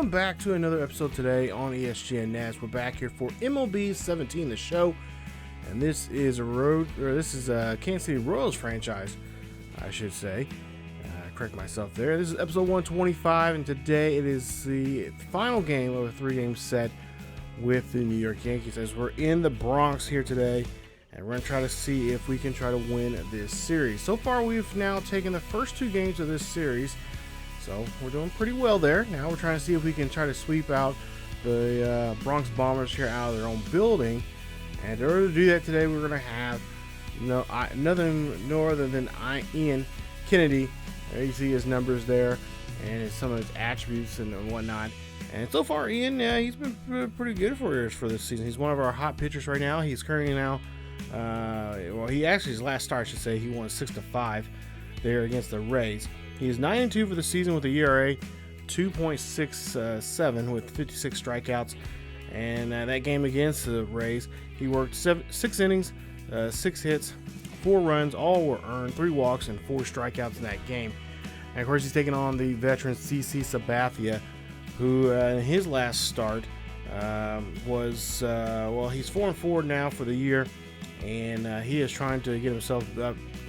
welcome back to another episode today on ESGNet. We're back here for MLB 17, the show, and this is a Kansas City Royals franchise, I should say. Correct myself there. This is episode 125, and today it is the final game of a 3-game set with the New York Yankees, as we're in the Bronx here today, and we're going to try to see if we can try to win this series. So far, we've now taken the first 2 games of this series, so we're doing pretty well there. Now we're trying to see if we can try to sweep out the Bronx Bombers here out of their own building. And in order to do that today, we're going to have no other than Ian Kennedy. There you see his numbers there and some of his attributes and whatnot. And so far, Ian, he's been pretty good for us for this season. He's one of our hot pitchers right now. He's currently now, his last start, I should say, he won 6-5 there against the Rays. He is 9-2 for the season with a ERA 2.67 with 56 strikeouts. And that game against the Rays, he worked 6 innings, 6 hits, 4 runs, all were earned, 3 walks, and 4 strikeouts in that game. And of course, he's taking on the veteran CC Sabathia, who in his last start he's 4-4 now for the year, and he is trying to get himself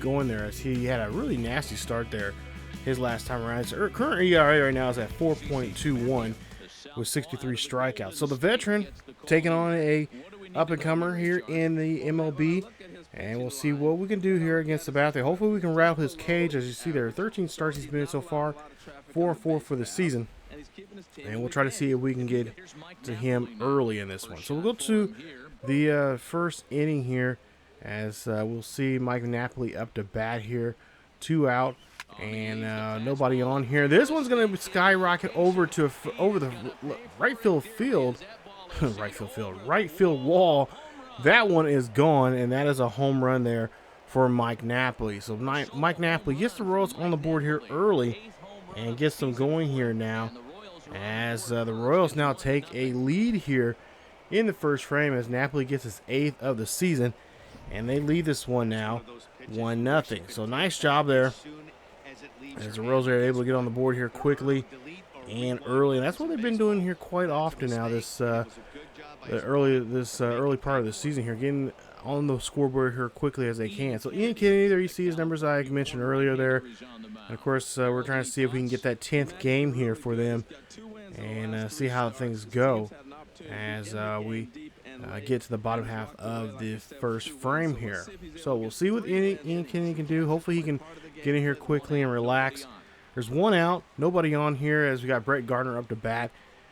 going there, as he had a really nasty start there his last time around. His current ERA right now is at 4.21 with 63 strikeouts. So the veteran taking on a up-and-comer here in the MLB, and we'll see what we can do here against Sabathia. Hopefully we can rattle his cage. As you see there, 13 starts he's been in so far, 4-4 for the season. And we'll try to see if we can get to him early in this one. So we'll go to the first inning here, as we'll see Mike Napoli up to bat here, 2 out, and nobody on here. This one's going to skyrocket over the right field wall. That one is gone, and that is a home run there for Mike Napoli. So Mike Napoli gets the Royals on the board here early and gets them going here now, as the Royals now take a lead here in the first frame, as Napoli gets his 8th of the season, and they lead this one now 1-0. So nice job there, as the Royals are able to get on the board here quickly and early. And that's what they've been doing here quite often now, this early part of the season here, getting on the scoreboard here quickly as they can. So Ian Kennedy, there you see his numbers I mentioned earlier there. And of course, we're trying to see if we can get that 10th game here for them, and see how things go as we get to the bottom half of the first frame here. So we'll see what Ian Kennedy can do. Hopefully he can get in here quickly and relax. There's 1 out, nobody on here, as we got Brett Gardner up to bat.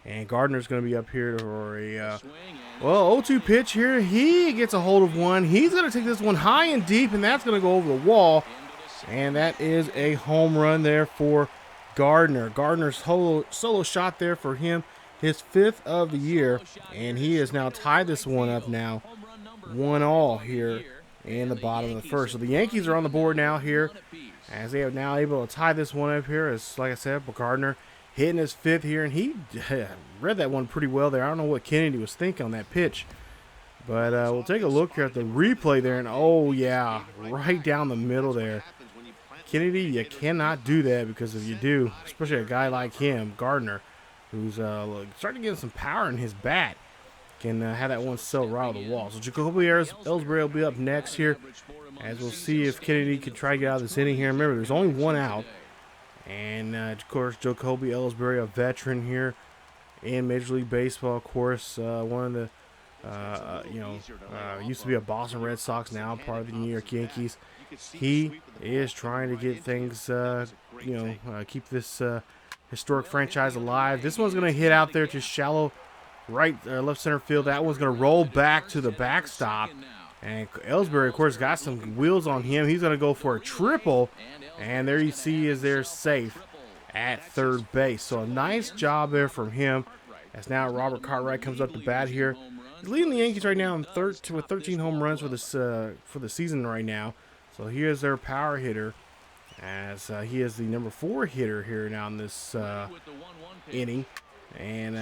And Gardner's going to be up here for a 0-2 pitch here. He gets a hold of one. He's going to take this one high and deep, and that's going to go over the wall. And that is a home run there for Gardner. Gardner's solo shot there for him, his 5th of the year. And he has now tied this one up now, 1-1 here in the bottom of the first. So the Yankees are on the board now here, as they are now able to tie this one up here. As like I said, Gardner hitting his 5th here, and he read that one pretty well there. I don't know what Kennedy was thinking on that pitch, but we'll take a look here at the replay there, and oh yeah, right down the middle there. Kennedy, you cannot do that, because if you do, especially a guy like him, Gardner, who's starting to get some power in his bat, can have that one sail right on the wall. So Jacoby Ellsbury will be up next here, as we'll see if Kennedy can try to get out of this inning here. Remember, there's only 1 out. And, of course, Jacoby Ellsbury, a veteran here in Major League Baseball, of course, one of the, used to be a Boston Red Sox, now part of the New York Yankees. He is trying to get things, keep this historic franchise alive. This one's going to hit out there to shallow left center field. That one's going to roll back to the backstop. And Ellsbury, of course, got some wheels on him. He's going to go for a triple. And there you see is they're safe at third base. So a nice job there from him. As now Robert Cartwright comes up to bat here. He's leading the Yankees right now with 13 home runs for the season right now. So he is their power hitter, as he is the number 4 hitter here now in this inning. And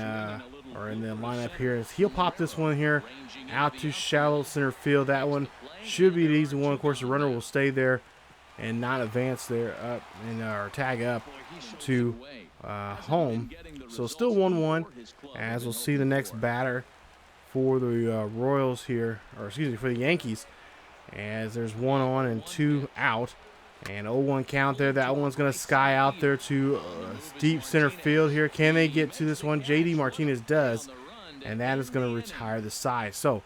or in the lineup here, as he'll pop this one here out to shallow center field. That one should be an easy one. Of course, the runner will stay there and not advance there up and or tag up to home. So still 1-1, as we'll see the next batter for the Royals here, or excuse me, for the Yankees, as there's 1 on and 2 out. And 0-1 count there. That one's going to sky out there to deep center field here. Can they get to this one? JD Martinez does, and that is going to retire the side. So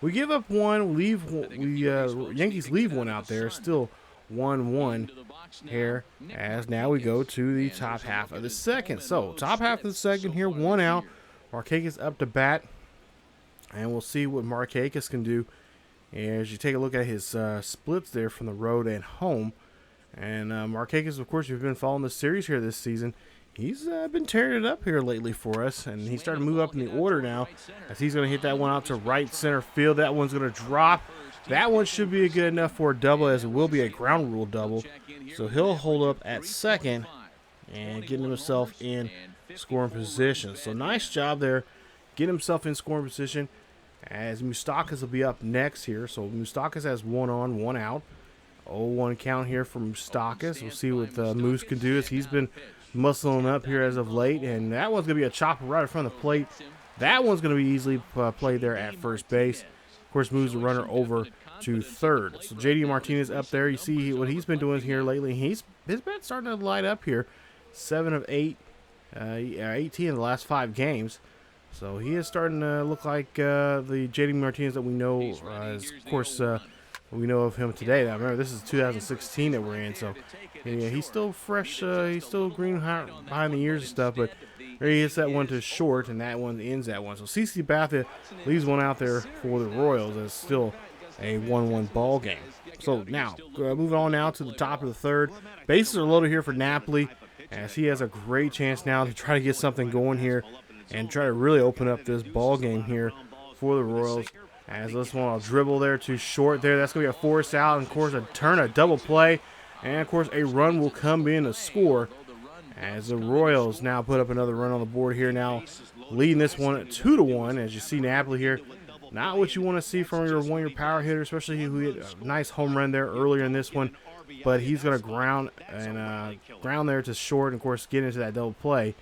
we give up one, Yankees leave one out there. Still 1-1 here, as now we go to the top half of the second. So top half of the second here, 1 out. Markakis up to bat, and we'll see what Markakis can do as you take a look at his splits there from the road and home. And Markakis, of course, you've been following the series here this season. He's been tearing it up here lately for us, and he's starting to move up in the order now, as he's going to hit that one out to right center field. That one's going to drop. That one should be good enough for a double, as it will be a ground rule double. So he'll hold up at second and getting himself in scoring position. So nice job there, getting himself in scoring position, as Moustakas will be up next here. So Moustakas has 1 on, 1 out. 0-1 count here for Moustakas. We'll see what Moose can do, as he's been muscling up here as of late. And that one's going to be a chopper right in front of the plate. That one's going to be easily played there at first base. Of course, moves the runner over to third. So JD Martinez up there. You see what he's been doing here lately. His bat's starting to light up here. 7 of 8, 18 in the last 5 games. So he is starting to look like the JD Martinez that we know. Of course, we know of him today. Now, remember, this is 2016 that we're in, so yeah, he's still fresh. He's still green behind the ears and stuff, but there he hits that one to short, and that one ends that one. So Sabathia leaves one out there for the Royals. It's still a 1-1 ball game. So now, moving on now to the top of the third. Bases are loaded here for Napoli, as he has a great chance now to try to get something going here and try to really open up this ball game here for the Royals. As this one, I'll dribble there to short there. That's going to be a force out, and of course a double play. And of course a run will come in to score, as the Royals now put up another run on the board here, now leading this one at 2-1. As you see Napoli here, not what you want to see from your power hitter, especially who hit a nice home run there earlier in this one. But he's going to ground there to short, and of course get into that double play.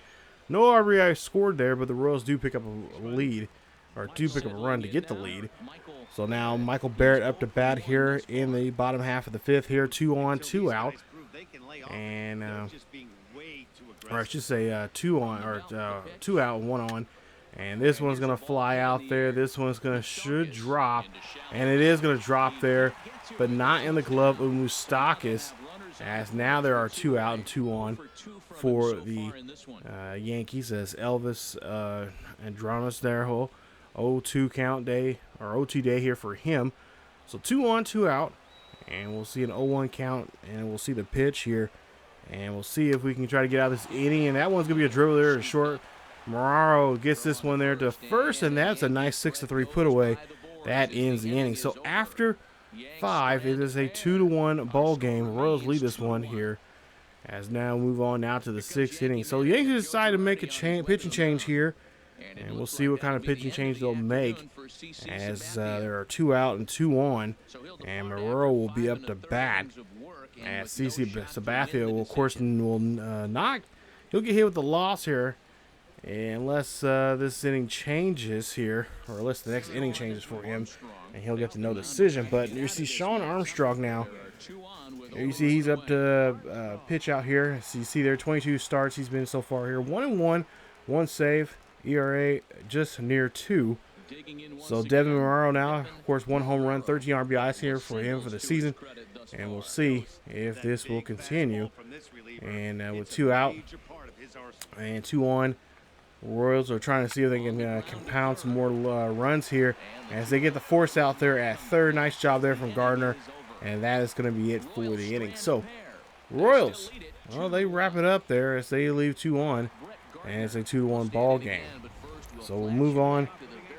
No RBI scored there, but the Royals do pick up a lead, or do pick up a run to get the lead. So now Michael Barrett up to bat here in the bottom half of the fifth here. 2 on, 2 out. And, or I should say 2 on, or 2 out, 1 on. And this one's going to fly out there. This one's should drop. And it is going to drop there, but not in the glove of Moustakas, as now there are 2 out and 2 on for the Yankees, as Elvis Andronis there. 0-2 count day, or 0-2 day here for him. So 2 on, 2 out, and we'll see an 0-1 count, and we'll see the pitch here, and we'll see if we can try to get out of this inning. And that one's gonna be a dribble there to short. Moraro gets this one there to first, and that's a nice 6-3 put away. That ends the inning. So after 5, it is a 2-1 ball game. Royals lead this one here, as now move on now to the 6th inning. So the Yankees decide to make a pitching change here, and we'll see what kind of pitching change they'll make, as there are 2 out and 2 on, and Marrero will be up to bat. As Sabathia will, of course, he'll get hit with the loss here, unless this inning changes here, or unless the next inning changes for him, and he'll get the no decision. But you see Shawn Armstrong now. You see he's up to pitch out here. So you see there 22 starts he's been so far here. 1-1, 1 save. ERA just near 2. So Devin Moraro now, of course, 1 home run, 13 RBIs here for him for the season. And we'll see if this will continue. And with 2 out and 2 on, Royals are trying to see if they can compound some more runs here, as they get the force out there at third. Nice job there from Gardner. And that is going to be it for the inning. So Royals, well, they wrap it up there as they leave 2 on. And it's a 2-1 ball game. So we'll move on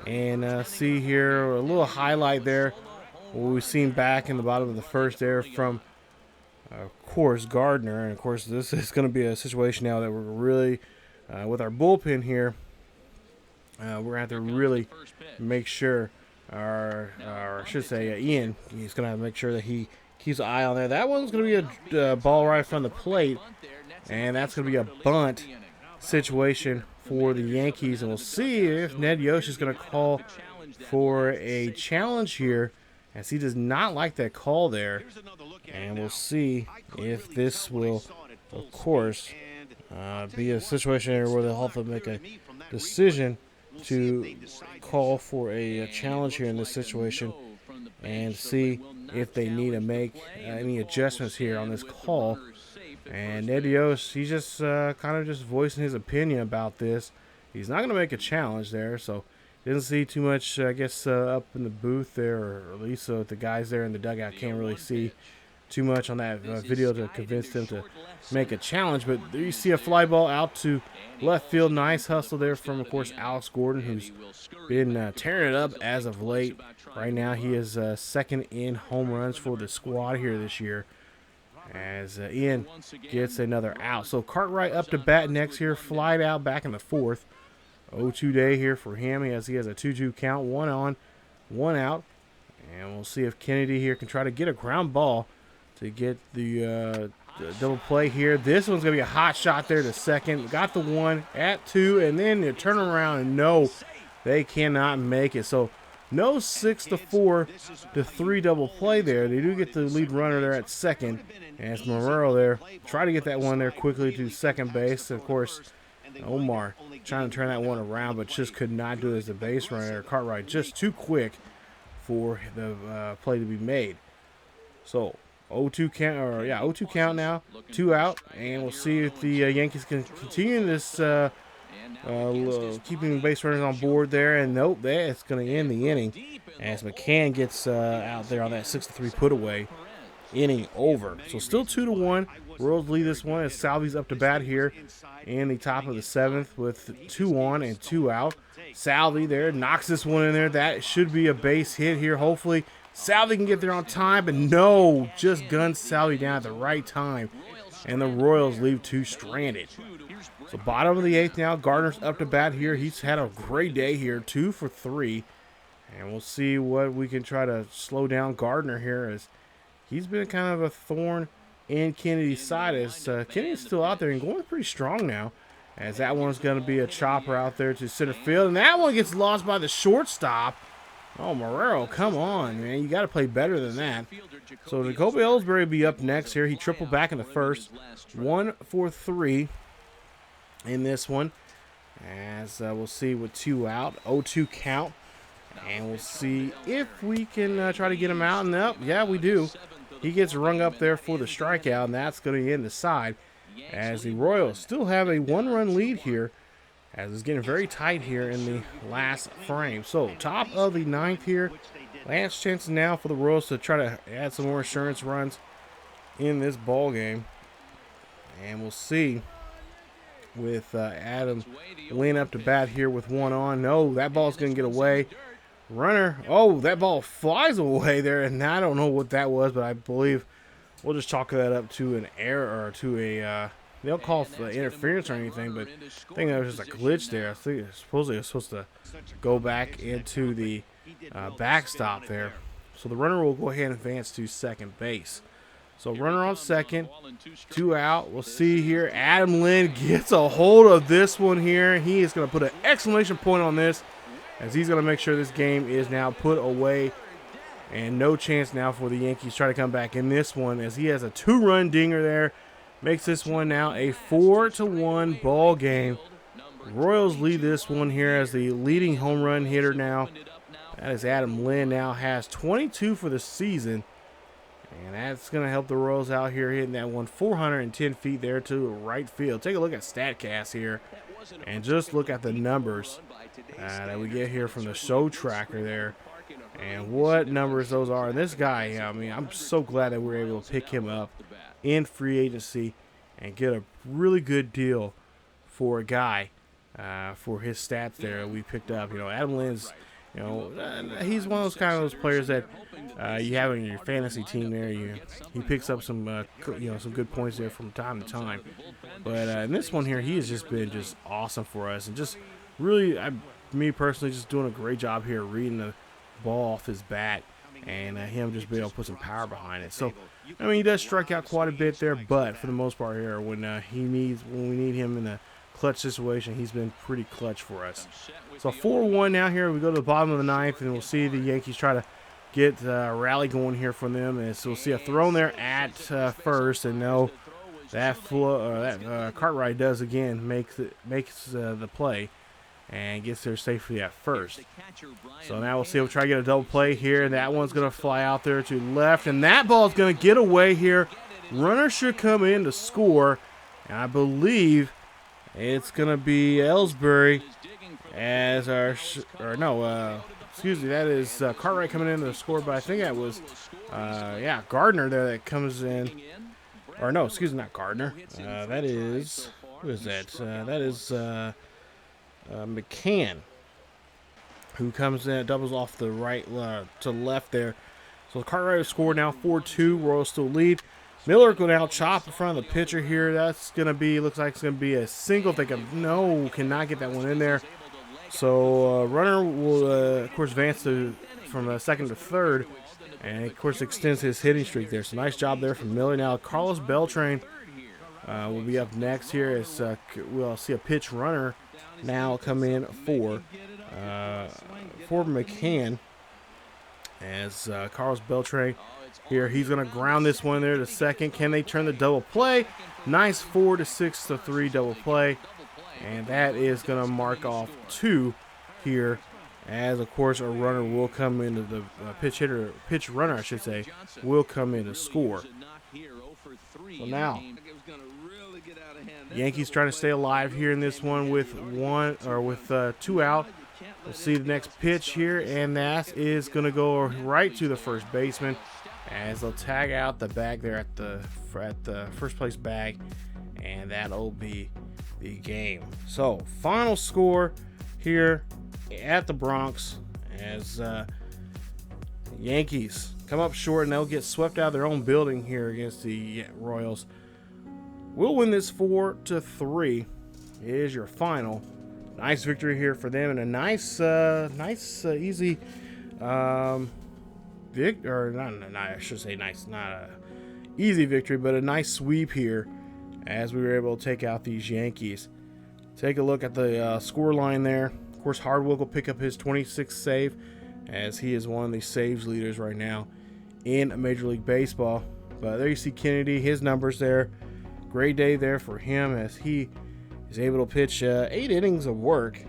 and see here a little highlight there, what we've seen back in the bottom of the first there from, of course, Gardner. And, of course, this is going to be a situation now that we're really, with our bullpen here, we're going to have to really make sure, or I should say Ian, he's going to have to make sure that he keeps an eye on there. That one's going to be a ball right from the plate, and that's going to be a bunt. situation for the Yankees, and we'll see if Ned Yost is going to call for a challenge here, as he does not like that call there. And we'll see if this will, of course, be a situation where they'll have to make a decision to call for a challenge here in this situation, and see if they need to make any adjustments here on this call. And Ned Yost, he's just kind of just voicing his opinion about this. He's not going to make a challenge there, so didn't see too much, I guess, up in the booth there, or at least the guys there in the dugout can't really see too much on that video to convince them to make a challenge. But there you see a fly ball out to left field. Nice hustle there from, of course, Alex Gordon, who's been tearing it up as of late. Right now he is second in home runs for the squad here this year, as Ian gets another out. So Cartwright up to bat next here, flied out back in the fourth. 0-2 day here for him, as he has a 2-2 count, 1 on, 1 out. And we'll see if Kennedy here can try to get a ground ball to get the double play here. This one's going to be a hot shot there to second. Got the 1 at 2, and then you turn around and no, they cannot make it. So no 6-4 to 3 double play there. They do get the lead runner there at second, and it's Marrero there. Try to get that one there quickly to second base. Of course, Omar trying to turn that one around, but just could not do it as a base runner. Cartwright just too quick for the play to be made. So 0-2 count, or yeah, 0-2 count now, 2 out, and we'll see if the Yankees can continue this keeping base runners on board there. And nope, that's going to end the inning as McCann gets out there on that 6-3 put away. Inning over. So still 2-1. Royals lead this one as Salvi's up to bat here in the top of the 7th with 2 on and 2 out. Salvi there knocks this one in there. That should be a base hit here. Hopefully Salvi can get there on time, but no, just guns Salvi down at the right time, and the Royals leave 2 stranded. So bottom of the 8th now, Gardner's up to bat here. He's had a great day here, 2 for 3, and we'll see what we can try to slow down Gardner here, as he's been kind of a thorn in Kennedy's side, as Kennedy's still out there and going pretty strong now, as that one's going to be a chopper out there to center field, and that one gets lost by the shortstop. Oh, Marrero, come on, man. You got to play better than that. So Jacoby Ellsbury will be up next here. He tripled back in the first. 1 for 3 in this one, as we'll see with 2 out. 0-2 count. And we'll see if we can try to get him out. And up, yeah, we do. He gets rung up there for the strikeout, and that's going to end the side, as the Royals still have a 1-run lead here, as it's getting very tight here in the last frame. So top of the 9th here. Last chance now for the Royals to try to add some more insurance runs in this ball game. And we'll see with Adam Lynn up to bat here with 1 on. No, that ball's going to get away. Runner, oh, that ball flies away there, and I don't know what that was, but I believe we'll just chalk that up to an error, or to a they don't call it interference or anything, but I think that was just a glitch there. I think supposedly it was supposed to go back into the backstop there. So the runner will go ahead and advance to second base. So runner on second, 2 out. We'll see here. Adam Lynn gets a hold of this one here. He is going to put an exclamation point on this, as he's going to make sure this game is now put away. And no chance now for the Yankees try to come back in this one, as he has a 2-run dinger there. Makes this one now a 4-1 ball game. Royals lead this one here as the leading home run hitter now. That is Adam Lynn, now has 22 for the season. And that's going to help the Royals out here, hitting that one 410 feet there to right field. Take a look at StatCast here, and just look at the numbers that we get here from the show tracker there, and what numbers those are. And this guy, I mean, I'm so glad that we were able to pick him up in free agency and get a really good deal for a guy for his stats there we picked up. You know, Adam Lynn's, you know, he's one of those kind of those players that you have in your fantasy team there. He picks up some you know, some good points there from time to time. But in this one here, he has just been just awesome for us, and just really, me personally, just doing a great job here reading the ball off his bat, and him just being able to put some power behind it. So I mean, he does strike out quite a bit there, but for the most part here, when we need him in the clutch situation, he's been pretty clutch for us. So 4-1 now here. We go to the bottom of the ninth, and we'll see the Yankees try to get a rally going here from them. And so we'll see a throw there at first, and no, that Cartwright does again makes the play and gets there safely at first. So now we'll see if we'll try to get a double play here, and that one's going to fly out there to left, and that ball's going to get away here. Runner should come in to score, and I believe it's going to be Ellsbury as excuse me, that is Cartwright coming in to score, but I think that was, Gardner there that comes in. Or no, excuse me, not Gardner. That is, who is that? That is McCann, who comes in, doubles off the right to left there. So Cartwright has scored now 4-2. Royals still lead. Miller go down, chop in front of the pitcher here. That's going to be, looks like it's going to be a single. If they can, no, cannot get that one in there. So runner will, of course, advance from second to third. And, of course, extends his hitting streak there. So nice job there from Miller. Now Carlos Beltran will be up next here. As we'll see a pitch runner now come in for McCann. As Carlos Beltran here, he's going to ground this one there to second. Can they turn the double play? Nice 4-6-3 double play. And that is going to mark off 2 here. As, of course, a runner will come into the pitch runner, I should say, will come in to score. So now, Yankees trying to stay alive here in this one with 2 out. We'll see the next pitch here, and that is going to go right to the first baseman as they'll tag out the bag there at the first place bag, and that'll be the game. So, final score here at the Bronx as Yankees come up short, and they'll get swept out of their own building here against the Royals. We'll win this 4-3 is your final. Nice victory here for them, and a nice easy easy victory, but a nice sweep here as we were able to take out these Yankees. Take a look at the score line there. Of course, Hardwick will pick up his 26th save, as he is one of the saves leaders right now in Major League Baseball. But there you see Kennedy, his numbers there. Great day there for him as he is able to pitch 8 innings of work.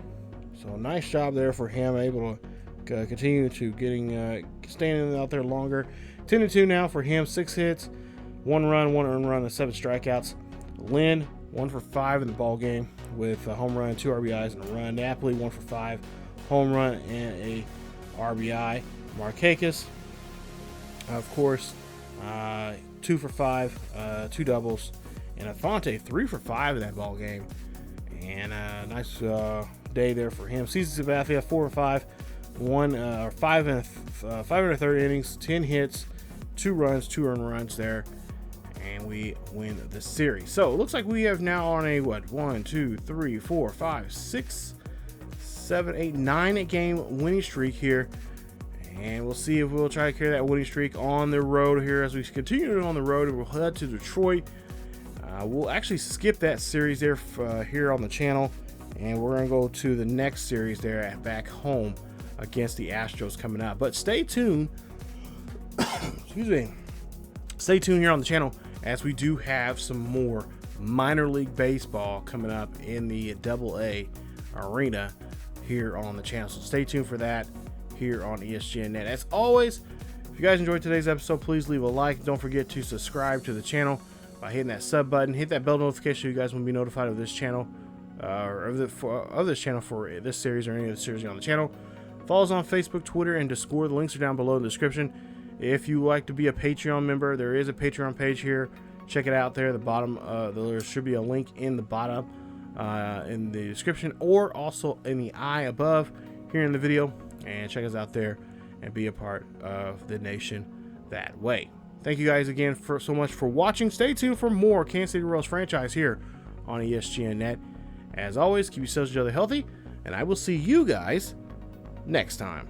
So nice job there for him, able to continue to standing out there longer. 10-2 now for him, 6 hits, 1 run, 1 earned run, and 7 strikeouts. Lynn, 1 for 5 in the ball game with a home run, 2 RBIs, and a run. Napoli, 1 for 5, home run and a RBI. Markakis, of course, 2 for 5, 2 doubles, and Infante 3 for 5 in that ball game. And nice day there for him. Season Sabathia 4 for 5, 5 and a third innings, 10 hits, 2 runs, 2 earned runs there, and we win the series. So it looks like we have now on a 1, 2, 3, 4, 5, 6, 7, 8, 9 game winning streak here. And we'll see if we'll try to carry that winning streak on the road here as we continue on the road. We'll head to Detroit. We'll actually skip that series there here on the channel, and we're going to go to the next series there back home against the Astros coming up. But stay tuned. Excuse me. Stay tuned here on the channel as we do have some more minor league baseball coming up in the AA arena here on the channel. So stay tuned for that here on ESGNet. As always, if you guys enjoyed today's episode, please leave a like. Don't forget to subscribe to the channel by hitting that sub button. Hit that bell notification so you guys will be notified of this channel of this channel for this series or any of the series on the channel. Follow us on Facebook, Twitter, and Discord. The links are down below in the description. If you like to be a Patreon member, there is a Patreon page here. Check it out there at the bottom. There should be a link in the bottom in the description, or also in the eye above here in the video. And check us out there and be a part of the nation that way. Thank you guys again so much for watching. Stay tuned for more Kansas City Royals franchise here on ESGNet. As always, keep yourselves each other healthy, and I will see you guys next time.